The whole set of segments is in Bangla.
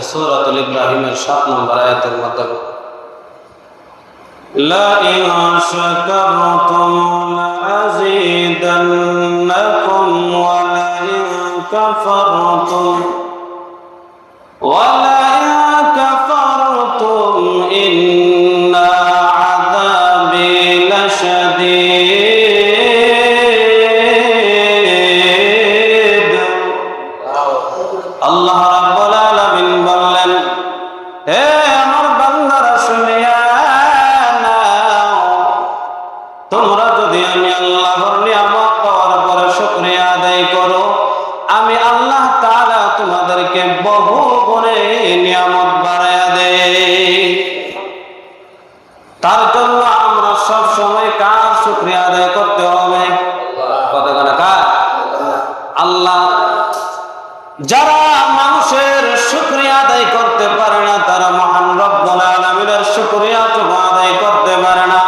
সূরাতুল ইব্রাহিমের 7 নম্বর আয়াতের মধ্যে লা ইন শাকারতুম লাযীদান্নাকুম ওয়া লা ইন কাফারতুম ইন্না আযাবি লাশাদীদ। আল্লাহ রাব্বুল আলামিন বললেন, হে আমার বান্দারা শুনিয়া নাও, তোমরা যদি আমি আল্লাহর নিয়ামত পাওয়ার পরে শুকরিয়া আদায় করো, আমি আল্লাহ তাআলা তোমাদেরকে বহু গুণে নিয়ামত বাড়ায়া দেই। তার জন্য আমরা সব সময় কার শুকরিয়া আদায় করতে হবে? কতক্ষণ কার? আল্লাহ। যারা মানুষের শুকরিয়া আদায় করতে পারে না, তারা মহান রব্বুল আলামিনের শুকরিয়া আদায় করতে পারে না।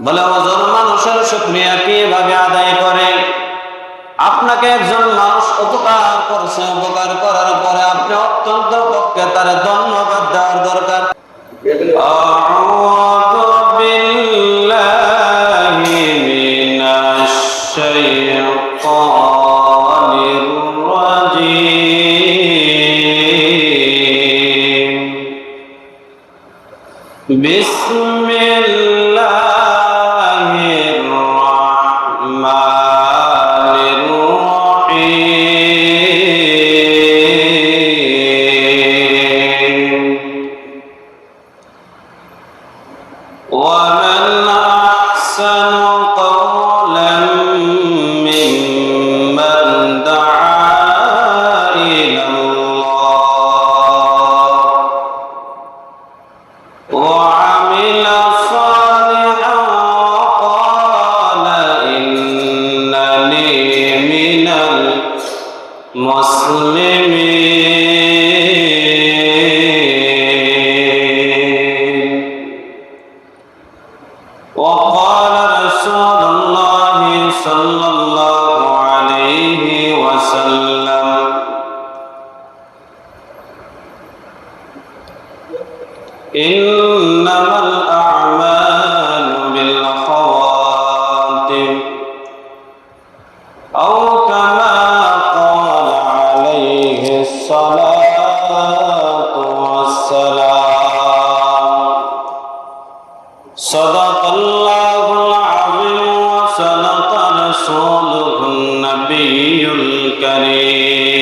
বলে ওজন মানুষের শুকরিয়া কিভাবে আদায় করে? আপনাকে একজন মানুষ উপকার করছে, উপকার করার পরে আপনি অত্যন্ত পক্ষে তার ধন্যবাদ দেওয়ার দরকার। আউযু বিল্লাহি মিনাশ শাইতানির রাজীম। বিসমিল্লাহির রাহমানির রাহিম। ومن أحسن قولا ممن دعا إلى الله وعمل صالحا وقال إنني من المسلمين. وقال رسول الله صلى الله عليه وسلم إنما الأعمال بالخواتم أو كما قال عليه الصلاة والسلام. صدق الله العظيم وصدق رسوله النبي الكريم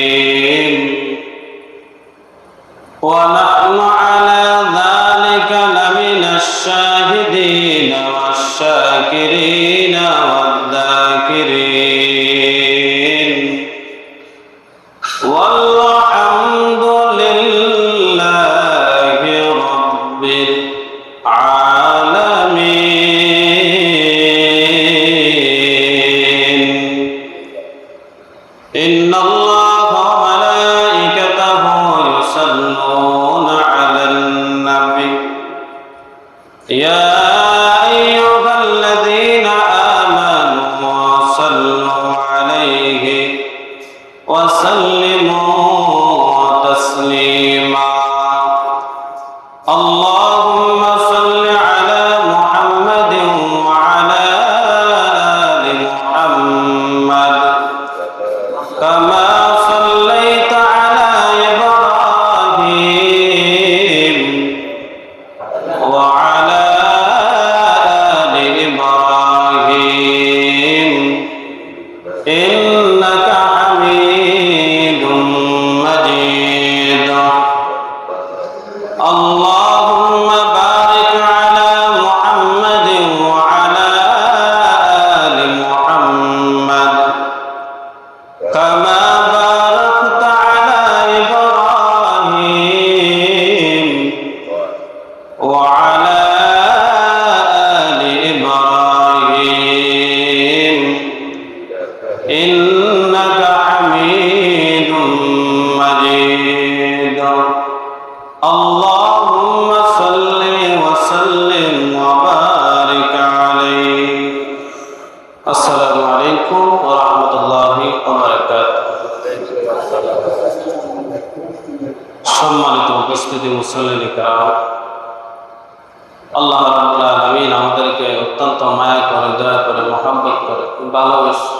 ونحن على ذلك لمن الشاهدين والشاكرين والذاكرين والحمد لله رب العالمين. إن الله وملائكته يصلون على النبي يا أيها الذين آمنوا صلوا عليه وسلموا تسليما. اللهم صل على محمد وعلى آل محمد كما صليت على إبراهيم وعلى آل إبراهيم إنك حميد مجيد. اللهم بارك على محمد وعلى آل محمد كما باركت على إبراهيم وعلى آل إبراهيم إنك حميد مجيد. اللهم صل وسلم وبارك عليه. السلام عليكم ورحمة الله وبركاته. সম্মানিত উপস্থিতি মুসল্লিন কিরাম, আল্লাহ রাব্বুল আলামিন আমাদেরকে অত্যন্ত মায়া করে, দয়া করে, মহব্বত করে, ভালোবাসে।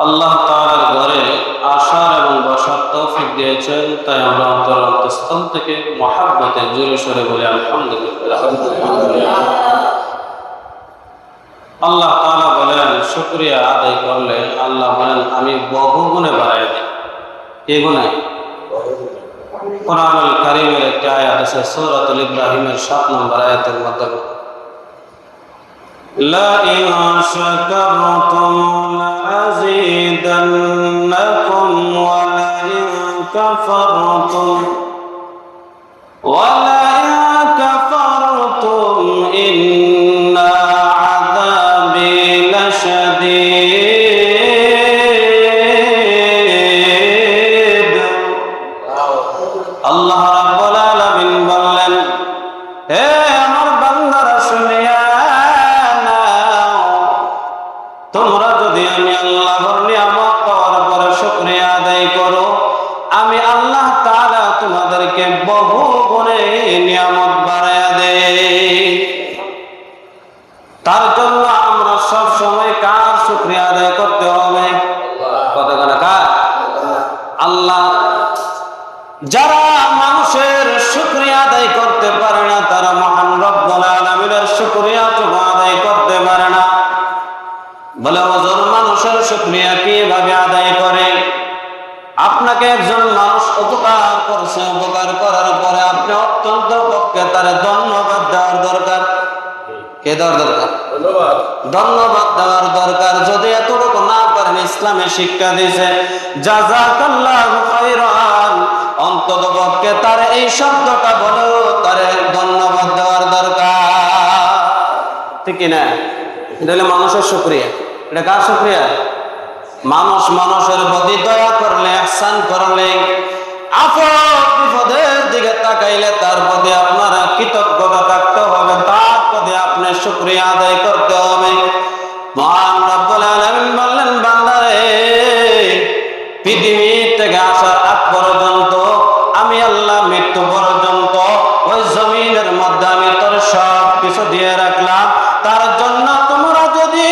আল্লাহ তাআলার ঘরে আসার এবং বসার তৌফিক দিয়েছেন, তাই আমরা অন্তঃস্থল থেকে মহব্বতে জোরে সোরে বলি আলহামদুলিল্লাহ। আল্লাহ তাআলা বলেন, শুকরিয়া আদায় করলে আল্লাহ বলেন আমি বহু গুণে বাড়াই দিই। কি গুণে? কোরআনুল কারীমের একটি আয়াত আছে, সূরাতুল ইব্রাহিমের 7 নম্বর আয়াতের মধ্যে, লা ইন শাকারতুম লাযীদান্নাকুম ওয়া লা ইন কাফারতুম ইন্না আযাবি লাশাদীদ। আল্লাহ রাব্বুল আলামিন বললেন, হে আমার বান্দারা শুনিয়া নাও, তোমরা যদি আমি আল্লাহর নিয়ামত পাওয়ার পরে শুকরিয়া আদায় করো, আমি আল্লাহ তাআলা তোমাদেরকে বহু গুণে নিয়ামত বাড়ায়া দেই। তার জন্য আমরা সব সময় কার শুকরিয়া আদায় করতে হবে? কতক্ষণ কার? আল্লাহ। যারা মানুষের শুকরিয়া আদায় করতে পারে না, তারা মহান রব্বুল আলামিনের শুকরিয়া আদায় করতে পারে না। বলে ওজন মানুষের শুকরিয়া কিভাবে আদায় করে? আপনাকে একজন মানুষ উপকার করছে, উপকার করার পরে আপনি অত্যন্ত পক্ষে তার ধন্যবাদ দেওয়ার দরকার। কে দেওয়ার দরকার? ধন্যবাদ দেওয়ার দরকার। যদি এতটুকু না পারেন, ইসলামে শিক্ষা দিয়েছে জাযাকাল্লাহু খাইরান, অন্তত পক্ষে তার এই শব্দটা বলো, তার ধন্যবাদ দেওয়ার দরকার। ঠিক না? এটা হলো মানুষের শুকরিয়া। এটা কার শুকরিয়া? মানুষ মানুষের প্রতি দয়া করলে, ইহসান করলে, আপদ বিপদের দিকে তাকাইলে তার প্রতি আপনার কৃতজ্ঞতা থাকতে হবে, তার প্রতি আপনি শুকরিয়া আদায় করতে হবে। মহান রব্বুল আলামিন বললেন, বান্দারে, পৃথিবী থেকে আসার আগ পর্যন্ত আমি আল্লাহ মৃত্যু পর্যন্ত ওই জমিনের মধ্যে আমি তোর সব কিছু দিয়ে রাখলাম। তার জন্য তোমরা যদি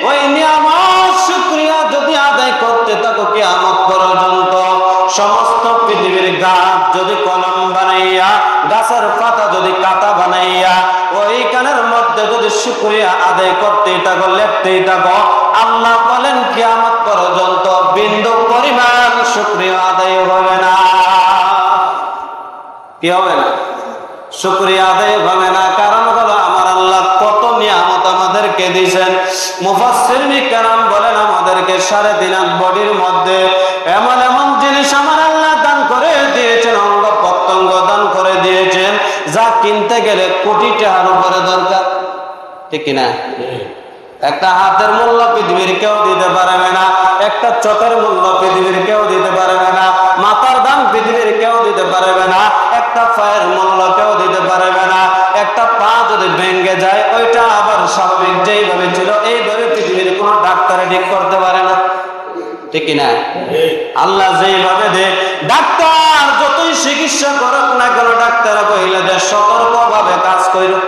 ওই নিয়ামত শুকরিয়া যদি আদায় করতে থাকো কিয়ামত পর্যন্ত, সমস্ত পৃথিবীর গাছ যদি কলম বানাইয়া, গাছের পাতা যদি কাঁটা বানাইয়া ওইখানের মধ্যে যদি শুকরিয়া আদায় করতেই থাকো, লেখতেই থাকো, আল্লাহ বলেন কিয়ামত পর্যন্ত বিন্দু পরিমাণ শুকরিয়া আদায় হবে না। কি হবে না? শুকরিয়া আদায় হবে না। কারণ হলো আমার আল্লাহ কত নিয়ামত আমাদেরকে দিয়েছেন। মুফাসসিরিন কেরাম বলেন, আমাদেরকে 3.5 হাত বডির মধ্যে এমন এমন জিনিস আমার আল্লাহ দান করে দিয়েছেন, অঙ্গ প্রত্যঙ্গ দান করে দিয়েছেন, যা কিনতে গেলে কোটি টাকার উপরে দরকার। ঠিক না? একটা হাতের মূল্য পৃথিবীর কেউ দিতে পারবে না, একটা চোখের মূল্য পৃথিবীর কেউ দিতে পারবে না, মাথার দাম পৃথিবীর কেউ দিতে পারবে না, একটা পায়ের মূল্য কেউ দিতে পারবে না। একটা পা যদি ভেঙে যায়, ওইটা আবার স্বাভাবিক যেইভাবে ছিল এইভাবে পৃথিবীর কোনো ডাক্তার ঠিক করতে পারে না। ঠিক না? আল্লাহ যেইভাবে দে, ডাক্তার যতই চিকিৎসা করুক না কেন, ডাক্তার কইলে যে সতর্কভাবে কাজ করো।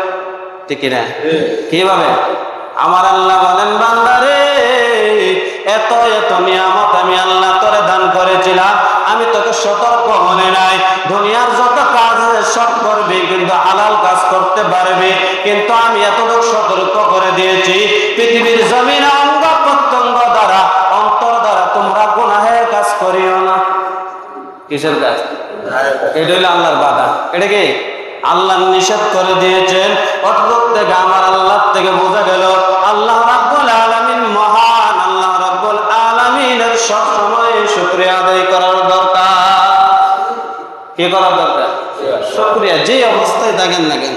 ঠিক না? কিভাবে? আমার আল্লাহ বলেন, বান্দারে, এত এত নিয়ামত আমি আল্লাহ তোরে দান করেছিলাম, আমি তোকে সতর্ক বলে নাই। দুনিয়ার যত কাজ সব করবি, কিন্তু হালাল কাজ করতে পারবি, কিন্তু আমি এতটুকু সতর্ক করে দিয়েছি, পৃথিবীর জমিনে অঙ্গ প্রত্যঙ্গ দ্বারা, অন্তর দ্বারা তোমরা গুনাহের কাজ করিও না। কিসের কাজ? এটা হলো আল্লাহর বাধা। এটা কি? আল্লাহ নিষেধ করে দিয়েছেন। অদ্ভুত থেকে আমার আল্লাহ থেকে বোঝা গেল আল্লাহ রাব্বুল আলামিন মহান। আল্লাহ রাব্বুল আলামিনের সব সময় শুকরিয়া আদায় করার দরকার। কি করার দরকার? শুকরিয়া। যে অবস্থায় থাকেন না কেন,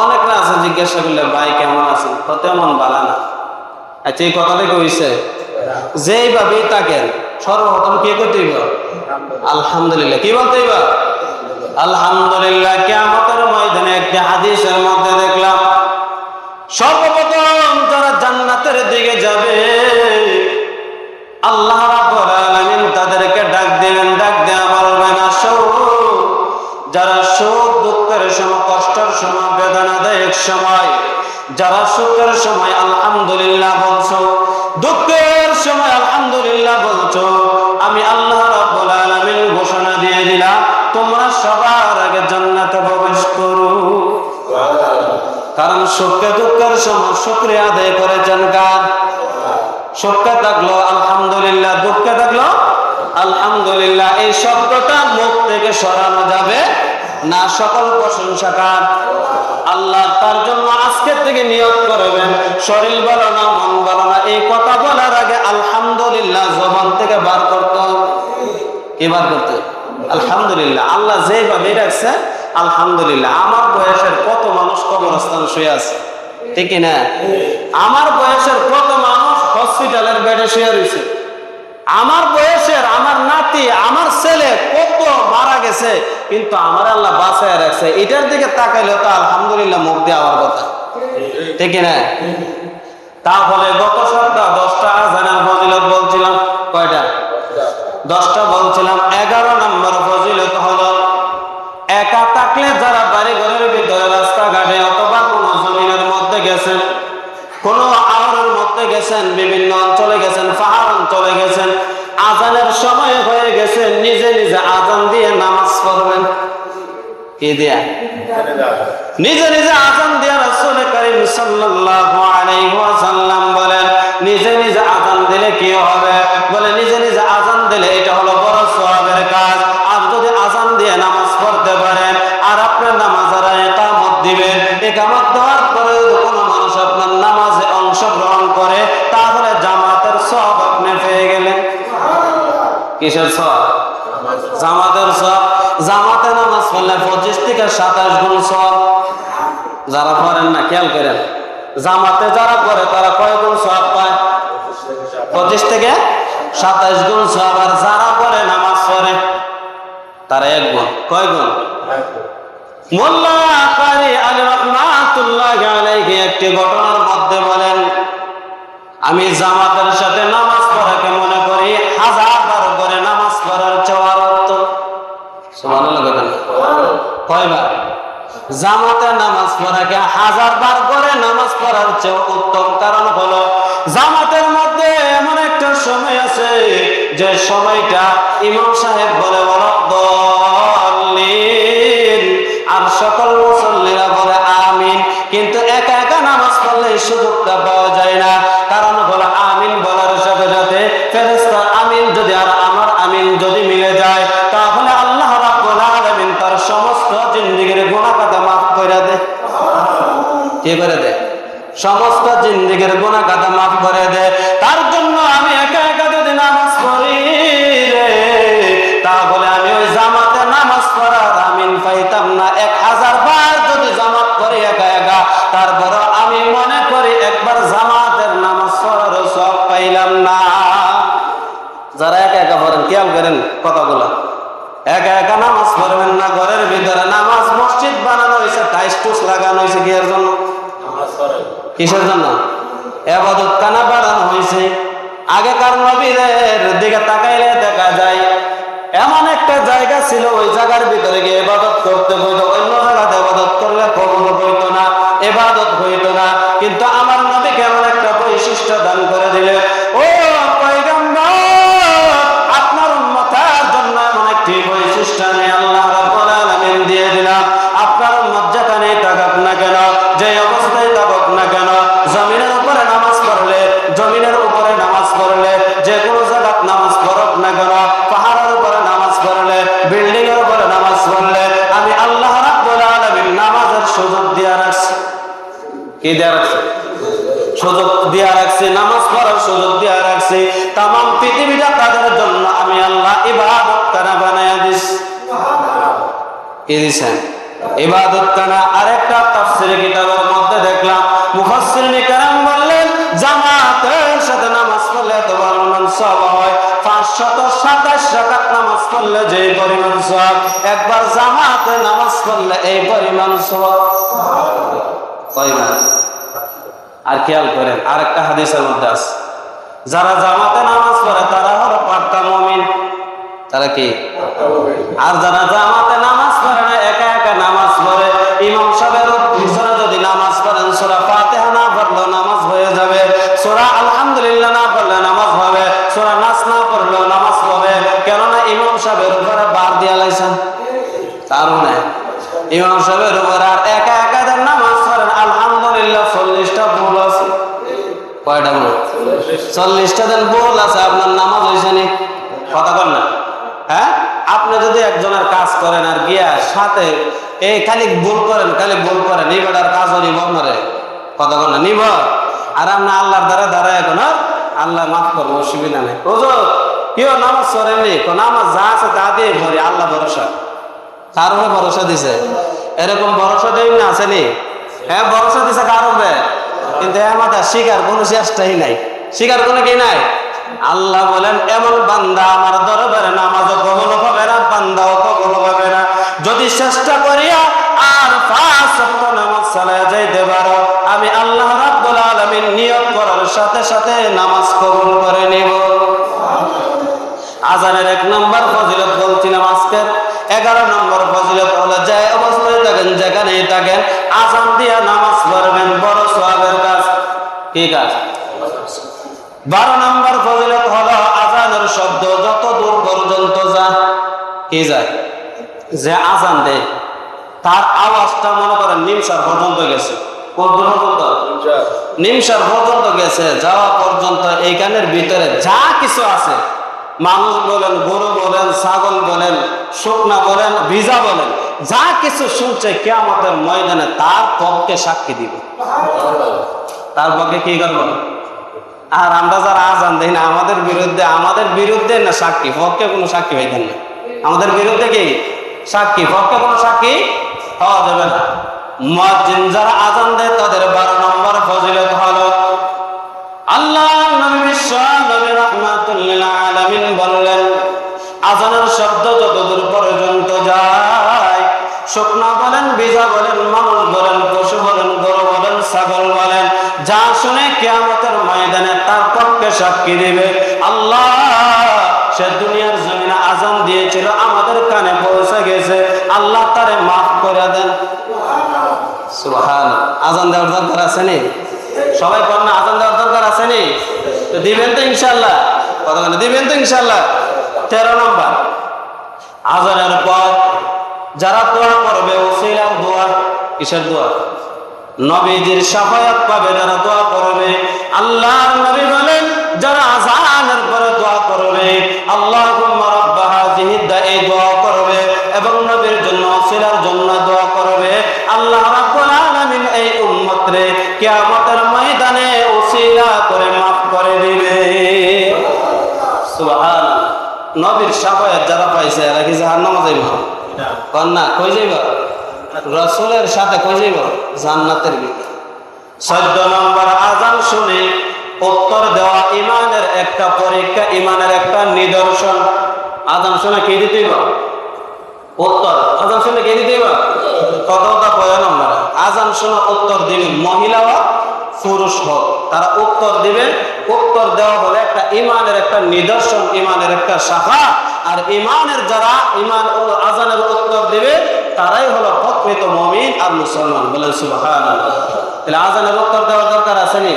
অনেকরা আছে জিজ্ঞাসা করলে, ভাই কেমন আছেন? তেমন ভালো না। আচ্ছা, এই কথাটা কইছে, যেইভাবেই থাকেন সর্বপ্রথম কি করতে হইব? আলহামদুলিল্লাহ। কি বলতে হইব? আলহামদুলিল্লাহ। কিয়ামতের ময়দানে একটি হাদিসের মধ্যে দেখলাম, সর্বপ্রথম যারা জান্নাতের দিকে যাবে, আল্লাহ রাব্বুল আলামিন তাদেরকে ডাক দিবেন, ডাক দেয়া বলবেন, আসো যারা সুখ দুঃখের সময়, কষ্টের সময়, বেদনাদায়ক সময়, যারা সুখের সময় আলহামদুলিল্লাহ বলছো, দুঃখের সময় আলহামদুলিল্লাহ বলছো, আমি আল্লাহ রাব্বুল আলামিন ঘোষণা দিয়ে দিলাম তোমরা সবার আগে জান্নাতে প্রবেশ করো। কারণ সুখে দুঃখের সময় শুকরিয়া আদায় করেছেন কার? সুখে থাকলো আলহামদুলিল্লাহ, দুঃখে থাকলো আলহামদুলিল্লাহ। এই শব্দটা মুখ থেকে সরানো যাবে না। সকল প্রশংসা কার? আল্লাহ। তার জন্য আজকে থেকে নিয়ত করবেন, শরীর ভালো না, মন ভালো না, এই কথা বলার আগে আলহামদুলিল্লাহ জবান থেকে বার করতে হবে। কি বার করতে? আলহামদুলিল্লাহ। আল্লাহ যেভাবে রাখছে আলহামদুলিল্লাহ। আমার বয়সের কত মানুষ কবরস্থানে শুয়ে আছে, ঠিক না? আমার বয়সের কত মানুষ হসপিটালের বেডে শুয়ে রয়েছে। আমার বয়সের আমার নাতি, আমার ছেলে কত মারা গেছে, কিন্তু আমার আল্লাহ বাঁচায় রাখছে। এটার দিকে তাকাইলে তো আলহামদুলিল্লাহ মুখ দিয়ে আমার কথা, ঠিক না? তাহলে গত সপ্তাহ 10টা আযানের ফজিলত বলছিলাম। কয়টা? 10টা বলছিলাম। 11 নম্বর ফজিলত হলো একা থাকলে যারা বাড়ি ঘরের ভিতরে, রাস্তাঘাটে অথবা কোনো জমিনের মধ্যে গেছেন, কোনো আওয়ারের মধ্যে গেছেন, বিভিন্ন অঞ্চলে গেছেন, পাহাড় অঞ্চলে গেছেন, আজানের সময় হয়ে গেছে, নিজে নিজে আজান দিয়ে নামাজ পড়বেন। কি দিয়া? নিজে নিজে আজান দিয়ে। রাসূল কারীম সাল্লাল্লাহু আলাইহি ওয়াসাল্লাম বলেন নিজে নিজে আজান দিলে কি হবে? বলে নিজে নিজে আজান দিলে এটা হলো বড় সওয়াবের কাজ। আর যদি আজান দিয়ে নামাজ পড়তে পারেন আর আপনার নামাজের ইকামত দিবেন, ইকামত দেওয়ার পরে কোনো মানুষ আপনার নামাজে অংশগ্রহণ করে, তাহলে জামাতের সওয়াব আপনি পেয়ে গেলেন। কিসের সওয়াব? জামাতের সওয়াব। জামাতে নামাজ পড়লে 25 থেকে 27 গুণ সওয়াব। যারা পড়েন না খেয়াল করেন, জামাতে যারা পড়ে তারা কয় গুণ সওয়াব পায়? 25 থেকে 27 গুণ সওয়াব। আর যারা পড়ে নামাজ পড়ে তারা 1 গুণ। কয় গুণ? মোল্লা কারি আলী রাহমাতুল্লাহি আলাইহি একটি ঘটনার মধ্যে বলেন, আমি জামাতের সাথে নামাজ পড়াকে মনে করি 1000 বার করে নামাজ পড়ার চেয়ে উত্তম। সুবহানাল্লাহ। কয়বার? জামাতে নামাজ পড়াকে 1000 বার করে নামাজ পড়ার চেয়ে উত্তম। কারণ হলো জামাতের মধ্যে এমন একটা সময় আছে যে সময়টা ইমাম সাহেব বলে ওয়ালাদ-দাল্লিন আর সকল মুসল্লিরা বলে আমিন, কিন্তু একা একা নামাজ পড়লে এই সুযোগটা পাওয়া যায় না। কারণ হলো আমিন বলার সাথে সাথে ফেরেশতার আমিন যদি আর আমার আমিন যদি মিলে যায়, তাহলে আল্লাহ রাব্বুল আলামিন তার সমস্ত জিন্দেগীর গুনাহ খাতা মাফ করে দেয়। কি করে দেয়? সমস্ত জিন্দেগীর গুনাহ খাতা মাফ করে দেয়। তার জন্য আমি একা একা যদি নামাজ পড়ি রে, তাহলে আমি ওই জামাতে নামাজ পড়ার আমিন পাইতাম না। 1000 বার যদি জামাত পড়ি একা একা, তারপর আমি মনে করি একবার জামাতের নামাজ পড়ার সওয়াব পাইলাম না। যারা একা একা পড়েন খেয়াল করেন কথাগুলো। একা একা নামাজ পড়বেন না। ঘরের ভিতরে নামাজ মসজিদ বানানো হয়েছে, টাইলস টুস লাগানো হয়েছে কিসের জন্য? কিসের জন্য? ইবাদত খানা বানানো হয়েছে। আগেকার নবীদের দিকে তাকাইলে দেখা যায় এমন একটা জায়গা ছিল, ওই জায়গার ভিতরে গিয়ে ইবাদত করতে হইতো। অন্য জায়গাতে ইবাদত করলে কবুল হইতো না, ইবাদত হইতো না। কিন্তু আমার নবী কেমন একটা বৈশিষ্ট্য দান করে দিলেন, ও পয়গম্বর, আপনার উম্মতের জন্য এমন একটি বৈশিষ্ট্য আমি আল্লাহ রাব্বুল আলামিন দিয়ে দিলাম। আপনার উম্মত যেখানেই থাকুক না কেন, যে অবস্থায় থাকুক না কেন, জমিনের উপরে নামাজ পড়লে, জমিনের উপরে নামাজ পড়লে, যে কোনো জায়গায় নামাজ পড়ুক না কেন, পাহাড়ের উপরে নামাজ পড়লে, বিল্ডিং এর উপরে নামাজ পড়লে, আমি আল্লাহ রাব্বুল আলামিন নামাজের সুযোগ দিয়ে রাখছি। কি দিয়ে রাখছি? সুযোগ দিয়ে রাখছি, নামাজ পড়ার সুযোগ দিয়ে রাখছি। তামাম পৃথিবীটা তাদের জন্য আমি আল্লাহ ইবাদত খানা বানায়া দিছি। কি দিছেন? ইবাদত খানা। আরেকটা তাফসীরের কিতাবের মধ্যে দেখলাম মুফাসসিরিন কেরাম বললেন জামাতের সাথে নামাজ পড়লে এত পরিমাণ সওয়াব হয়। 527 রাকাত নামাজ পড়লে যে পরিমাণ সওয়াব, একবার জামাতে নামাজ পড়লে এই পরিমাণ সওয়াব। কয়বার? আর খেয়াল করেন আরেকটা হাদিসের মধ্যে আছে, যারা জামাতে নামাজ পড়ে তারা হলো পাক্কা মুমিন। তারা কি? আর যারা জামাতে নামাজ পড়ে না, কারণ ইমাম সাহেবের উপর আর একা একা দেন নামাজ পড়েন, আলহামদুলিল্লাহ 40টা ভুল আছে। কয়টা ভুল? 40টা দেন ভুল আছে, আপনার নামাজ হয়েছে নি? কথা বল না। হ্যাঁ, আপনি যদি একজনের কাজ করেন আর গিয়া সাথে এই খালি ভুল করেন, নিবেটার কাজ নিব আপনারে, কথা বল না, নিব। আর আপনি আল্লাহর দ্বারা দাঁড়ায় এখন আল্লাহ মাফ করবো, অসুবিধা নেই। হুজুর কেউ নামাজ পড়েননি, নামাজ যা আছে তা দিয়ে ভরি, আল্লাহ ভরসা। কার উপরে ভরসা দিছে? এরকম ভরসা দেই না আসেনি? হ্যাঁ, ভরসা দিছে কার উপরে? কিন্তু আমাদের শিকার কোনো চেষ্টাই নাই, শিকার কোনো কি নাই। আল্লাহ বলেন এমন বান্দা আমার দরবারে নামাজও কবুল হবে না, বান্দাও কবুল হবে না যদি চেষ্টা করিয়া আর 5 ওয়াক্ত নামাজ চালায়া যাইতে পারো, আমি আল্লাহ রাব্বুল আলামিন নিয়ত করার সাথে সাথে নামাজ কবুল করে নিব। আজানের 1 নম্বর ফজিলত বলছিলাম আজকে। 11 নম্বর ফজিলত হলো যে অবস্থায় থাকেন যেখানেই থাকেন আজান দিয়া নামাজ পড়বেন, বড় সওয়াবের কাজ। কি কাজ? 12 নম্বর ফজিলত হলো আজানের শব্দ যত দূর পর্যন্ত যায়, কি যায়? যে আজান দেয় তার আওয়াজটা মনে করেন নিমসার পর্যন্ত গেছে। কত দূর পর্যন্ত? নিমসার পর্যন্ত গেছে। যাওয়া পর্যন্ত এইখানের ভিতরে যা কিছু আছে, মানুষ বলেন, গরু বলেন, ছাগল বলেন, শুকনা বলেন, ভিজা বলেন, যা কিছু শুনছে কিয়ামতের ময়দানে তার পক্ষে সাক্ষী দিব, তার পক্ষে কি করবো। আর আমরা যারা আজান দেই না, আমাদের বিরুদ্ধে না সাক্ষী, পক্ষে কোনো সাক্ষী হইতেন না। আমাদের বিরুদ্ধে কি সাক্ষী, পক্ষে কোনো সাক্ষী হওয়া যাবে না। মুয়াজ্জিন যারা আজান দেয় তাদের 12 নম্বর ফজিলত হলো আল্লাহ নবী বিশ্ব নবী রাহমাতুল লিল আলামিন বললেন, আজানের শব্দ যতদূর পর্যন্ত যায়, শুকনা বলেন, ভিজা বলেন, মানুষ বলেন, পশু বলেন, গরু বলেন, ছাগল বলেন, যা শুনে কিয়ামতের ময়দানে তার পক্ষে সাক্ষী দিবে। আল্লাহ সে দুনিয়ার জমিনে আজান দিয়েছিল, আমাদের কানে পৌঁছে গেছে, আল্লাহ তারে মাফ করে দেন। সুবহানাল্লাহ। আজান দেওয়ার দরকার আছে নি? সবাই বলেন না, আজান দেওয়ার দরকার আছে নি? তো দিবেন তো ইনশাআল্লাহ? কথা বলেন, দিবেন তো ইনশাআল্লাহ? 13 নম্বর, আজানের পর যারা দোয়া করবে, ওসিলার দোয়া। কিসের দোয়া? নবীজির শাফায়াত পাবে যারা দোয়া করবে। আল্লাহর নবী বলেন, যারা আযানের পরে দোয়া করবে, আল্লাহুম্মা রাব্ব হাযিহি দা'i দোয়া করবে এবং নবীর জন্য, ওসিলার জন্য দোয়া করবে, আল্লাহ রাব্বুল আলামিন এই উম্মতরে কিয়ামতের ময়দানে ওসিলা করে মাফ করে দিবে। সুবহানাল্লাহ। নবীর শাফায়াত যারা পাইছে এরা কি জাহান্নামে যাইবে? না, কই যাইবা? রাসূলের সাথে কই যাইবা? জান্নাতের ভিতরে। 14 নম্বর, আজান শুনে উত্তর দেওয়া ঈমানের একটা পরীক্ষা, ঈমানের একটা নিদর্শন। আজান শুনে কি দিতে হইবা? উত্তর। আজান শুনে কি দিতে হইবা? কতটা বয়ান আমরা আজান শুনে উত্তর দিবে, মহিলা হোক পুরুষ হোক, তারা উত্তর দিবে। উত্তর দেওয়া হলে একটা ঈমানের একটা নিদর্শন, ঈমানের একটা শাখা। আর ঈমানের যারা ঈমান ও আজানের উত্তর দিবে তারাই হলো প্রকৃত মুমিন আর মুসলমান। বলেন সুবহানাল্লাহ। তাহলে আজানের উত্তর দেওয়ার দরকার আছে নি?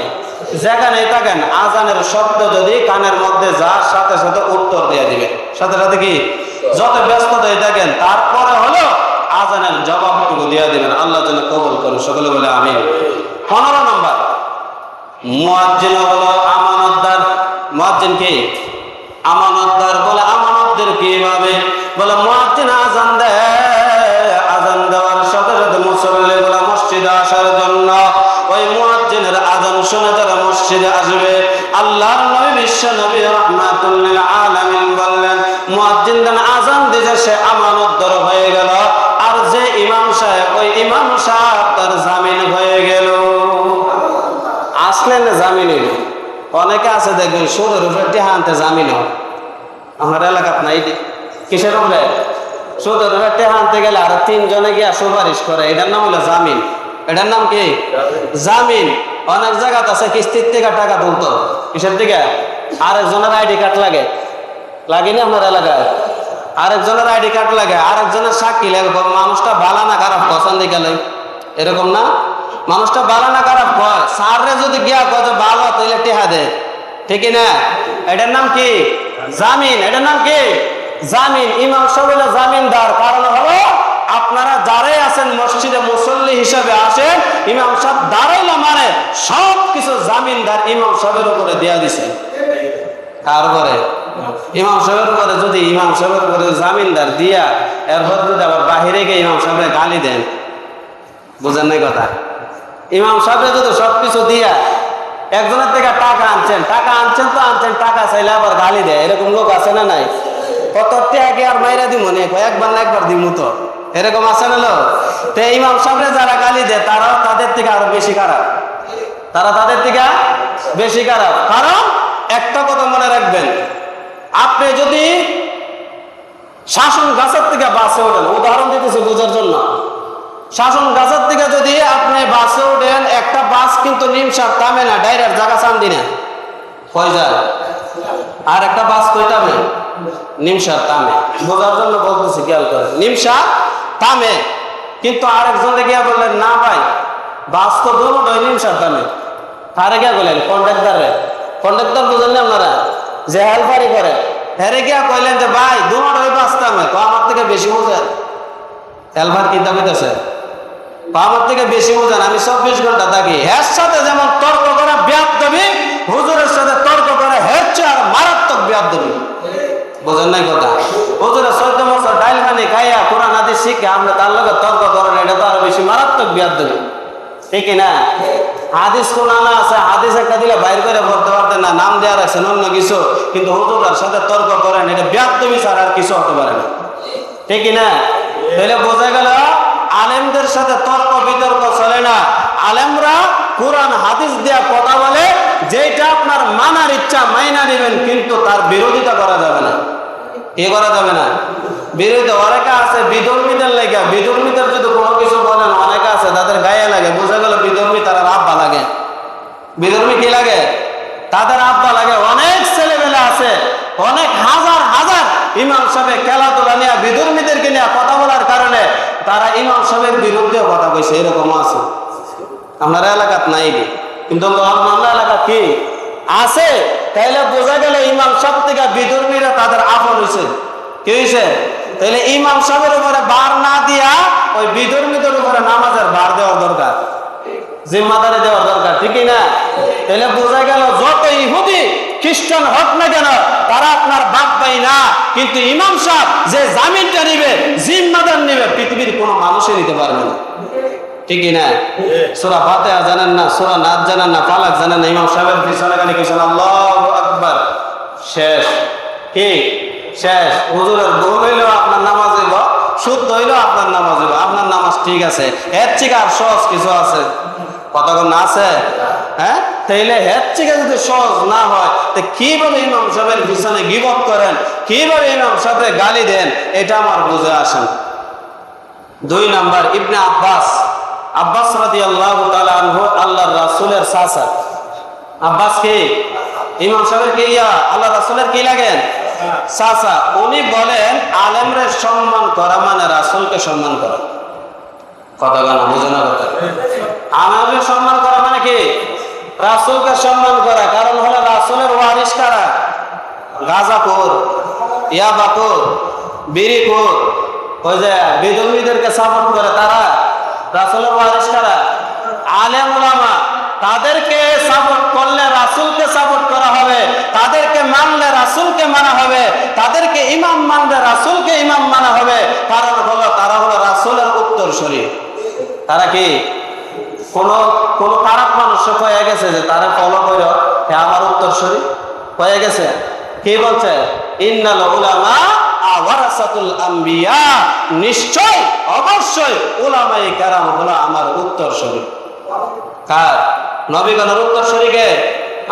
যেখানেই থাকেন আজানের শব্দ যদি কানের মধ্যে যার সাথে সাথে উত্তর দিয়ে দিবে, সাথে সাথে কি যত ব্যস্ততায় থাকেন তারপরে হলো আজানের জবাবটুকু দিয়ে দিবেন। আল্লাহ যেন কবুল করুন, সকলে বলে আমিন। 15 নম্বর, মুয়াজ্জিন হলো আমানতদার। মুয়াজ্জিন কি? আমানতদার। বলে আমানতদের কিভাবে? বলে মুয়াজ্জিন আজান দেয়, আজান দেওয়ার সাথে সাথে মুসল্লিগুলো মসজিদে আসার জন্য ওই মুয়াজ্জিনের আজান শুনে যারা মসজিদে আসবে, আল্লাহর নবী বিশ্ব নবী রাহমাতুল লিল আলামিন বললেন, মুয়াজ্জিন দেন আজান দিছে সে আমানতদার হয়ে গেল, আর যে ইমাম সাহেব ওই ইমাম সাহেব তার জামিন হয়ে গেল। আসলেন জামিন হইল। অনেকে আছে দেখবেন সুদের উপরে টিহা আনতে জামিন হয়। আমার এলাকাত নাই। কিসের উপরে? সুদের উপরে টিহা আনতে গেলে আর 3 জনে গিয়া সুপারিশ করে, এটার নাম হলো জামিন। এটার নাম কি? জামিন। অনেক জায়গাতে আছে কিস্তির থেকে টাকা তুলতো, কিসের থেকে? আরেকজনের আইডি কার্ড লাগে, লাগেনি আপনার এলাকায়? আরেকজনের আইডি কার্ড লাগে, আরেকজনের সাক্ষী লাগে। মানুষটা ভালো না খারাপ পছন্দ গেলে এরকম না? মানুষটা ভালো না খারাপ হয়, স্যাররে যদি গিয়া কত ভালো তাইলে টেহা দেয়, ঠিক না? এটার নাম কি? জামিন। এটার নাম কি? জামিন। ইমাম সাহেব জামিনদার, কারণ হলো হিসাবে আসে, ইমাম সাহেব দাঁড়াইলো মানে সব কিছু জামিনদার ইমাম সাহেবের উপরে দেয়া দিছে। কার উপরে? ইমাম সাহেবের উপরে। যদি ইমাম সাহেবের উপরে জামিনদার দিয়া এরপর যদি আবার বাহিরে গিয়ে ইমাম সাহেবের গালি দেন, বুঝেন নাই কথা? ইমাম সাহেবের যদি সবকিছু দিয়া একজনের থেকে টাকা আনছেন তো আনছেন, টাকা চাইলে আবার গালি দেয়, এরকম লোক আছে না নাই? কত টাকা আর মাইরা দিব নে, একবার না একবার দিব তো, এরকম আছে না লোক? তো ইমাম সাহেবরে যারা গালি দেয় তারাও তাদের থেকে আরো বেশি খারাপ, তাদের থেকে বেশি খারাপ। কারণ একটা কথা মনে রাখবেন, আপনি যদি শাসন গাছের থেকে বাসে ওঠেন, উদাহরণ দিতেছি বোঝার জন্য, শাসন গাছের থেকে যদি আপনি বাসে ওঠেন, একটা বাস কিন্তু নিমসার থামে না, ডাইরেক্ট জায়গা চান দিনে কই যায়, আর একটা বাস কই থামে? নিমসার থামে। বোঝার জন্য বলতেছি, খেয়াল করেন, নিমসার থামে, কিন্তু আরেকজনে গিয়া বললেন না ভাই বাস তো দুটোই নিমসার থামে। তারে গিয়া বললেন কন্ডাক্টর বুঝলেন না আপনারা, যে হেল্পারি করে, হেরে গিয়া কইলেন যে ভাই দুটোই বাস থামে, আমার থেকে বেশি বুঝেন। হেল্পার কি দাবিতেছে? আমার থেকে বেশি বুঝেন, আমি 24 ঘন্টা থাকি। হের সাথে যেমন তর্ক করা বেয়াদবি, হুজুরের সাথে তর্ক করা হের চেয়ে আর মারাত্মক বেয়াদবি। বুঝেন নাই কথা? হুজুরের 14 বছর ডাইল পানি খাইয়া কোরআন হাদিস শিখে আপনি তার লগে তর্ক করেন, এটা তো আরো বেশি মারাত্মক বেয়াদবি, ঠিক না? হাদিস কোরআন আছে, হাদিস একটা দিলে বাইর করে পড়তে পারতেন না, নাম দেওয়া রাখছেন অন্য কিছু, কিন্তু হুজুরের সাথে তর্ক করেন, এটা বেয়াদবি ছাড়া আর কিছু হতে পারে না, ঠিক না? তাহলে বোঝা গেল আলেমদের সাথে তর্ক বিতর্ক চলে না। আলেমরা কোরআন হাদিস দিয়া কথা বলে, যেটা আপনার মানার ইচ্ছা মাইনা নেবেন, কিন্তু তার বিরোধিতা করা যাবে না। কি করা যাবে না? বিরোধিতা। অনেকে আছে বিধর্মীদের লাগে, বিধর্মীদের যদি কোনো কিছু বলেন, অনেকে আছে তাদের গায়ে লাগে, বোঝা গেল বিধর্মী তারা আব্বা লাগে। বিধর্মী কি লাগে? তাদের আব্বা লাগে। অনেক ছেলেমেলে আছে, অনেক হাজার হাজার ইমাম সাহেব খেলাধুলা নিয়ে বিধর্মীদেরকে নিয়ে কথা বলার কারণে তারা ইমাম সাহেবের বিরুদ্ধে কথা কইছে, এরকম আছে। আপনার এলাকাত নাই, কিন্তু অন্য এলাকা কি আছে? তাইলে বোঝা গেল ইমাম সাহেব থেকে বিধর্মীরা তাদের আপন হয়েছে। কি হয়েছে? তাইলে ইমাম সাহেবের উপরে বার না দিয়া ওই বিধর্মীদের উপরে নামাজের বার দেওয়ার দরকার, জিম্মাদারি দেওয়ার দরকার, ঠিক না? তাহলে বোঝা গেল যত ইহুদি খ্রিস্টান হোক না কেন, তারা আপনার বাপ ভাই না, কিন্তু ইমাম সাহেব যে জামিনটা নিবে, জিম্মাদার নিবে, পৃথিবীর কোনো মানুষই নিতে পারবে না, ঠিক না? সূরা ফাতিহা জানেন না, সূরা নাস জানেন না, ফালাক জানেন না, ইমাম সাহেবের পিছনে গালি কইছেন আল্লাহু আকবার, শেষ। কি শেষ? হুজুরের ভুল হইলেও আপনার নামাজ হইব, শুদ্ধ হইলেও আপনার নামাজ হইব, আপনার নামাজ ঠিক আছে। এর থেকে আর সহজ কিছু আছে? কতক্ষণ আছে? হ্যাঁ, তাইলে হের থেকে যদি সহজ না হয়, তো কিভাবে ইমাম সাহেবের পিছনে গীবত করেন, কিভাবে ইমাম সাহেবের গালি দেন, এটা আমার বুঝে আসেন। 2 নাম্বার, ইবনে আব্বাস রাদিয়াল্লাহু তাআলা আনহু, আল্লাহর রাসূলের চাচা। আব্বাস কি? ইমাম সাহেবের কি? আল্লাহর রাসূলের কি লাগেন? চাচা। উনি বলেন আলেমরে সম্মান করা মানে রাসূলকে সম্মান করা। কথা গানা বুঝে না কথা? আলেমরে সম্মান করা মানে কি? রাসূলকে সম্মান করা। কারণ হলো রাসূলের ওয়ারিস কারা? গাঁজাখোর, ইয়াবাখোর, বিড়িখোর, ওই যে বিধর্মীদেরকে সাপোর্ট করে তারা রাসূলের ওয়ারিস কারা? আলেম উলামা। তাদেরকে সাপোর্ট করলে রাসূলকে সাপোর্ট করা হবে, তাদেরকে মানলে রাসূলকে মানা হবে, তাদেরকে ইমাম মানলে রাসূলকে ইমাম মানা হবে। কারণ হলো তারা হলো রাসূলের উত্তরসূরি। তারা কি? কোন খারাপ মানুষ হয়ে গেছে যে তারা ফলো করে আমার উত্তরসূরি হয়ে গেছে? কি বলছে? ইন্নাল উলামা ওয়ারাসাতুল আম্বিয়া, নিশ্চয় অবশ্যই উলামায়ে কেরাম হলো আমার উত্তরসূরি। কার? নবীগণের উত্তরসূরিকে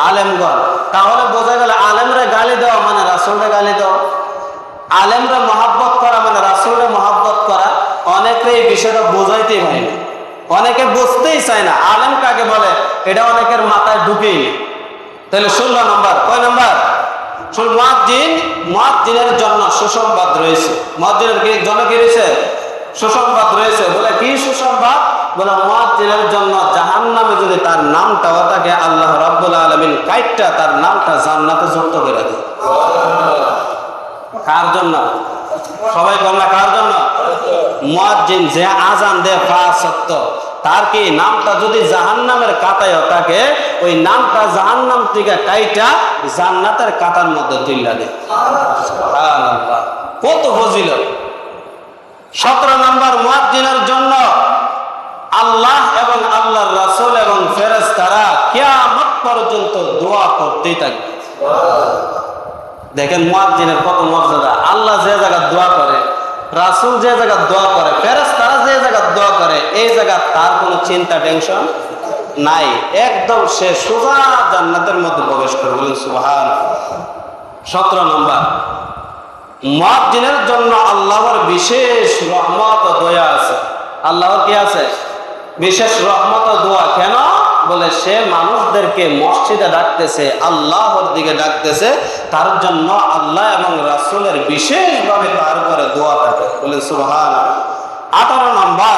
আলেমগণ। তাহলে বোঝা গেল আলেমরে গালি দেওয়া মানে রাসূলরে গালি দেওয়া, আলেমরে মহব্বত করা মানে রাসূলরে মহব্বত করা। অনেকে এই বিষয়টা বোঝাইতেই পারে না, অনেকে বুঝতেই চায় না আলেম কাকে বলে, এটা অনেকের মাথায় ঢুকেই। তাহলে 16 নম্বর, কয় নম্বর? মুয়াজ্জিনের জন্য সুসংবাদ রয়েছে। মুয়াজ্জিনের জন্য কি রয়েছে? সুসংবাদ রয়েছে। বলে কি সুসংবাদ? বলে মুয়াজ্জিনের জন্য জাহান্নামে যদি তার নামটাও থাকে, আল্লাহ রাব্বুল আলামিন কাইটটা তার নামটা জান্নাতে যুক্ত করে দেয়। কার জন্য? সবাই বললা কার জন্য? মুয়াজ্জিন যে আজান দেয় 5 ওয়াক্ত, তার কি নামটা যদি জাহান্নামের কাতায় থাকে, ওই নামটা জাহান্নাম থেকে কাইটা জান্নাতের কাতার মধ্যে তুইলা দেয়। সুবহানাল্লাহ, কত ফজিলত। 17 নম্বর, মুয়াজ্জিনের জন্য আল্লাহ এবং আল্লাহর রাসূল এবং ফেরেশতারা কিয়ামত পর্যন্ত দোয়া করতেই থাকবে। দেখেন মুয়াজ্জিনের কত মর্যাদা। আল্লাহ যে জায়গায় দোয়া করে, রাসূল যে জায়গায় দোয়া করে, ফেরেশতারা যে জায়গায় দোয়া করে, এই জায়গা তার কোনো চিন্তা টেনশন নাই, একদম সে সোজা জান্নাতের মধ্যে প্রবেশ করে। বলেন সুবহানাল্লাহ। 17 নম্বর, মুয়াজ্জিনের জন্য আল্লাহর বিশেষ রহমত ও দয়া আছে। আল্লাহর কি আছে? বিশেষ রহমত ও দোয়া। কেন? বলে সে মানুষদেরকে মসজিদে ডাকতেছে, আল্লাহর দিকে ডাকতেছে, তার জন্য আল্লাহ এবং রাসূলের বিশেষভাবে তার উপরে দোয়া থাকে। বলে সুবহানাল্লাহ। 18 নম্বর,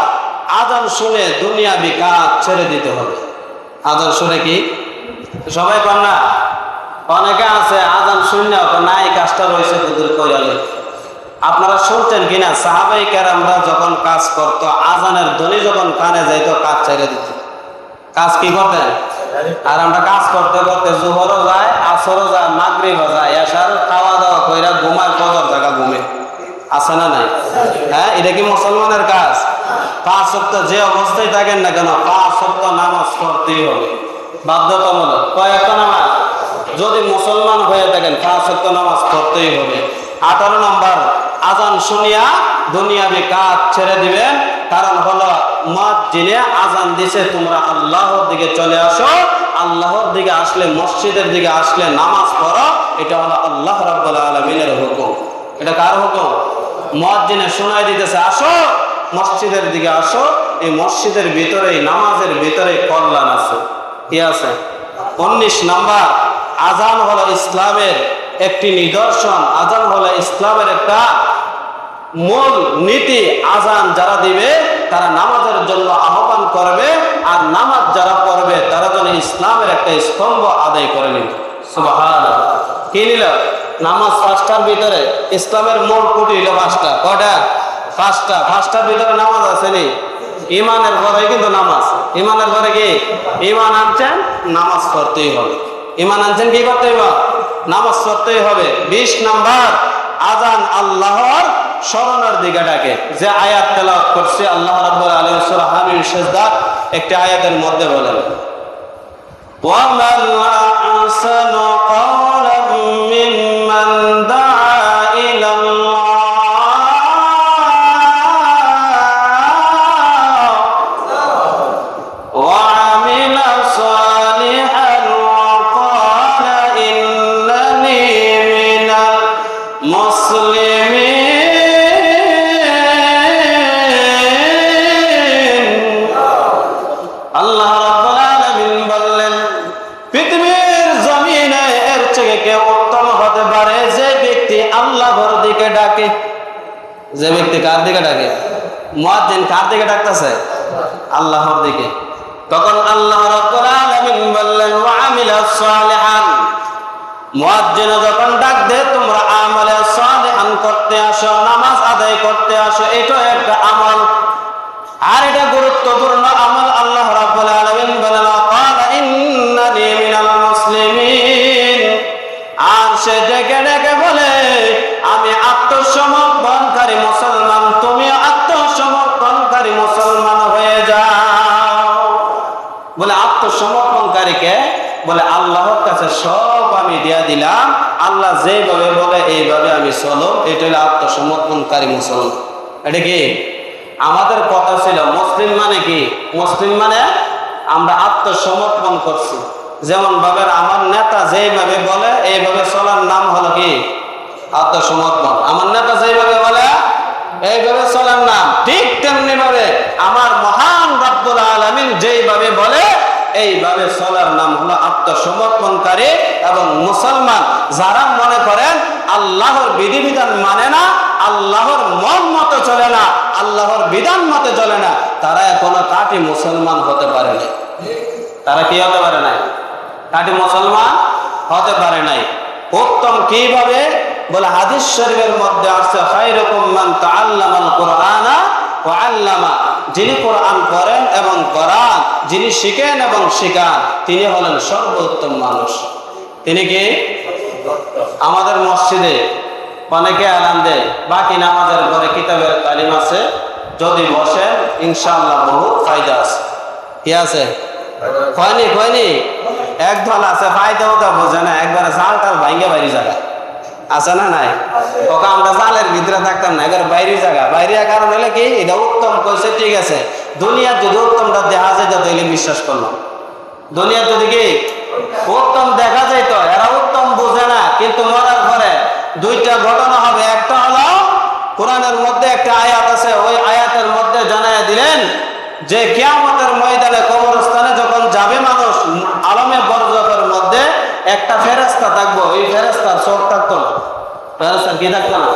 আযান শুনে দুনিয়াবি কাজ ছেড়ে দিতে হবে। আযান শুনে কি সবাই পান না? অনেকে আছে আযান শুনে নাই কাজটা রয়েছে তোদের কইরালে। আপনারা শুনতেন কিনা সাহাবাই কেরামরা যখন কাজ করত, আযানের ধ্বনি যখন কানে যাইতো কাজ ছেড়ে দিত। কাজ কি করতেন? আর আমরা কাজ করতে করতে জোহরও যায়, আসরও যায়, মাগরিবও যায়, এশার খাওয়া দাওয়া কইরা ঘুমায়, কদর জায়গা ঘুমে। আছে না নাই? হ্যাঁ, এটা কি মুসলমানের কাজ? 5 ওয়াক্ত যে অবস্থায় থাকেন না কেন, 5 ওয়াক্ত নামাজ পড়তেই হবে, বাধ্যতামূলক। কয় ওয়াক্ত নামাজ? যদি মুসলমান হয়ে থাকেন 5 ওয়াক্ত নামাজ পড়তেই হবে। 18 নম্বর, আযান শুনিয়া দুনিয়াবি কাজ ছেড়ে দিবেন। কারণ হলো মুয়াজ্জিনে আযান দিছে, তোমরা আল্লাহর দিকে চলে আসো। আল্লাহর দিকে আসলে, মসজিদের দিকে আসলে নামাজ পড়ো। এটা হলো আল্লাহ রাব্বুল আলামিনের হুকুম। এটা কার হুকুম? মুয়াজ্জিনে শোনাই দিতেছে, আসো মসজিদের দিকে আসো। এই মসজিদের ভিতরে, নামাজের ভিতরে কল্যাণ আছে। কি আছে? 19 নম্বর, আযান হলো ইসলামের একটি নিদর্শন। আযান হলো ইসলামের একটা মূল নীতি। আযান যারা দিবে তারা নামাজের জন্য আহ্বান করবে, আর নামাজ যারা পড়বে তারা যেন ইসলামের একটা স্তম্ভ আদায় করে নিল। সুবহানাল্লাহ। কি নিল? নামাজ 5টার ভিতরে। ইসলামের মূল খুঁটি হলো 5টা। কয়টা? 5টা। 5টার ভিতরে নামাজ আছে নি? ইমানের পরে কিন্তু নামাজ। ইমানের পরে কি? ইমান আনছেন, নামাজ পড়তেই হবে। ইমান আনছেন, কি করতে হবে? নামাজ পড়তেই হবে। 20 নম্বর, আযান আল্লাহর স্মরণের দিকে ডাকে। যে আয়াত তেলাওয়াত করছে আল্লাহ রাব্বুল আলামিন সূরা হামিম সিজদার একটি আয়াতের মধ্যে বলেন, ওয়া মান আহসানু ক্বাওলাম মিম্মান দাআ ইলাল্লাহ ওয়া আমিলা সালিহান ওয়া ক্বালা ইন্নানি মিনাল মুসলিমিন। আল্লাহ রাব্বুল আলামিন বললেন, পৃথিবীর জমিনে এর থেকে কে উত্তম হতে পারে যে ব্যক্তি আল্লাহর দিকে ডাকে। যে ব্যক্তি কার দিকে ডাকে? মুয়াজ্জিন কার দিকে ডাকতেছে? আল্লাহর দিকে। তখন আল্লাহ রাব্বুল আলামিন বললেন, ওয়া আমিলা সালিহান। মুয়াজ্জিন যখন ডাক দেয়, তোমরা আমালে সালিহান করতে আসো, নামাজ আদায় করতে আসো। এটা একটা আমল, আর এটা গুরুত্বপূর্ণ আমল। আল্লাহ রাব্বুল আলামিন বলেন, ক্বালা ইন্নানি মিনাল মুসলিমিন। আর সে ডেকে ডেকে বলে, আমি আত্মসমর্পণকারী মুসলমান। তুমি আত্মসমর্পণকারী মুসলমান হয়ে যাও। বলে আত্মসমর্পণকারীকে বলে আল্লাহর কাছে সব আমি দিয়া দিলাম, আল্লাহ যেভাবে বলে এইভাবে আমি চলো। এটা হলো আত্মসমর্পণকারী মুসলমান। এটা কি? আমাদের কথা ছিল মুসলিম মানে কি? মুসলিম মানে আমরা আত্মসমর্পণ করছি। যেমন ভাবে আমার নেতা যেভাবে বলে এইভাবে চলার নাম হলো কি? আত্মসমর্পণ। আমার নেতা যেভাবে বলে এইভাবে চলার নাম। ঠিক তেমনি ভাবে আমার মহান রব্বুল আলামিন যেইভাবে বলে এইভাবে চলার নাম হলো আত্মসমর্পণকারী এবং মুসলমান। যারা মনে করেন আল্লাহর বিধিবিধান মানে না, আল্লাহর মন মতো চলে না, আল্লাহর বিধান মতে চলে না, তারা এখনো কাটি মুসলমান হতে পারে নাই। তারা কি হতে পারে নাই? কাটি মুসলমান হতে পারে নাই। উত্তম কিভাবে? বলে হাদিস শরীফের মধ্যে আছে, খায়রুকুম মান তাআল্লামাল কুরআনা ওয়া আল্লামা, যিনি কোরআন পড়েন এবং পড়ান, যিনি শিখেন এবং শিখান, তিনি হলেন সর্বোত্তম মানুষ। তিনি কি? আমাদের মসজিদে অনেকে আলান দেয়, বাকি নামাজের পরে কিতাবের তালিম আছে, যদি বসেন ইনশাআল্লাহ বহু ফায়দা আছে। কি আছে? কয়নি এক দল আছে ফায়দা ওটা বোঝে না, একবারে জাল টাল ভাঙ্গে বাইরে জায়গা আছে না নাই? ওকে আমরা জালের ভিতরে থাকতাম না, এবার বাইরে জায়গা। বাইরে কারণ হলে কি, এটা উত্তম কইছে, ঠিক আছে, দুনিয়ার যদি উত্তমটা দেখা যায় তাহলে বিশ্বাস করলাম। দুনিয়ার যদি কি উত্তম দেখা যাইত, এরা উত্তম বোঝে না, কিন্তু মরার পরে দুইটা ঘটনা হবে। একটা হলো কোরআনের মধ্যে একটা আয়াত আছে, ওই আয়াতের মধ্যে জানাইয়া দিলেন যে কিয়ামতের ময়দানে কবরস্থানে যখন যাবে মানুষ, আলমে বরজখের মধ্যে একটা ফেরেশতা থাকবো, এই ফেরেশতার চোখ থাকতো না। ফেরেশতার কি থাকতো না?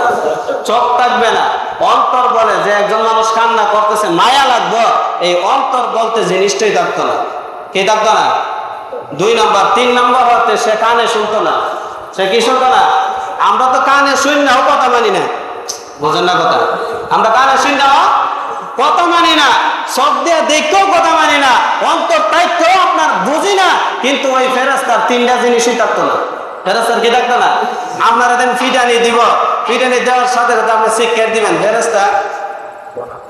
চোখ থাকবে না। অন্তর বলে যে একজন মানুষ কান্না করতেছে, মায়া লাগবো, এই অন্তর বলতে জিনিসটাই থাকতো না। কি থাকতো না? 2 নম্বর। 3 নম্বর হতে সে কানে শুনতো না। সে কি শুনতো না? আমরা তো কানে শুনি নাও কথা মানি না, বুঝেন না কথা? আমরা কানে শুনি না কথা মানি না, সব দিয়ে দেখতেও কথা মানি না, অন্তর তাইতেও আপনার বুঝি না, কিন্তু ওই ফেরেশতার 3টা জিনিসই থাকতো না। ফেরেশতার কি থাকতো না? আপনারা দেন ফিটানি দিব, ফিটানি দেওয়ার সাথে সাথে আপনি শিক্ষা দিবেন, ফেরেশতা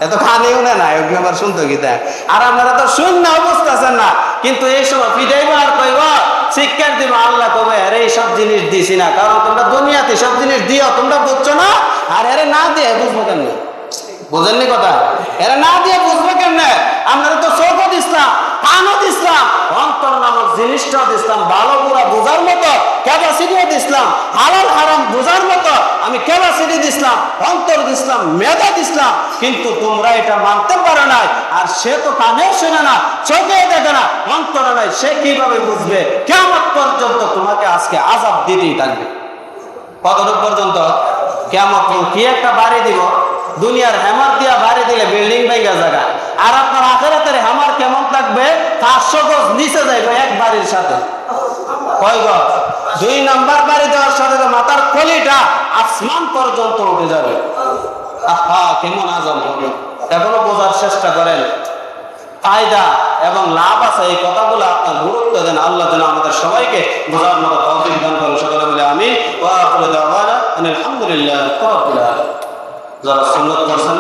এত খানেও না না আবার শুনতো গীতা, আর আপনারা তো শূন্য বুঝতেছেন না, কিন্তু এই সময় ফিটাইব আর কইব শিক্ষা দিব, আল্লাহ কবে আরে এইসব জিনিস দিছি না, কারণ তোমরা দুনিয়াতে সব জিনিস দিও, তোমরা বুঝছো না, আর এরে না দিয়ে বুঝবো কেমনে? বুঝেননি কথা? এরা না দিয়ে বুঝবে কেমনে? আপনারা তো চৌকত ইসলাম, কানত ইসলাম, অন্তর নামক জিনিসটাও ইসলাম, ভালো বুড়া বোঝার মতো ক্যাপাসিটিও ইসলাম, হালাল হারাম বোঝার মতো আমি ক্যাপাসিটি দিছিলাম, অন্তর দিছিলাম, মেধা দিছিলাম, কিন্তু তোমরা এটা মানতে পারো না। আর সে তো কানেও শোনে না, চোখেও দেখে না, অন্তরে নাই, সে কিভাবে বুঝবে? কিয়ামত পর্যন্ত তোমাকে আজকে আযাব দিতেই থাকবে। কতটুক পর্যন্ত? কিয়ামত। কি একটা বাড়ি দিব, দুনিয়ার হ্যামার দিয়া বাড়ি দিলে বিল্ডিং ভেঙে জায়গা, আর আপনার আখিরাতের হ্যামার কেমন থাকবে? 500 গজ নিচে যাইবে এক বাড়ির সাথে। কয় গজ? 2 নাম্বার বাড়ি দেওয়ার সাথে মাথার কলিটা আসমান পর্যন্ত উঠে যাবে। আহা, কেমন আযাব হবে! এখনো বোঝার চেষ্টা করেন। ফায়দা এবং লাভ আছে, এই কথাগুলো আপনার গুরুত্ব দেন। আল্লাহ যেন আমাদের সবাইকে বোঝার মতো তৌফিক দান করেন। সকলে বলে আমিন। ওয়া আখিরু দাওয়ানা আলহামদুলিল্লাহি রাব্বিল আলামিন। যারা সুন্নাত করছেন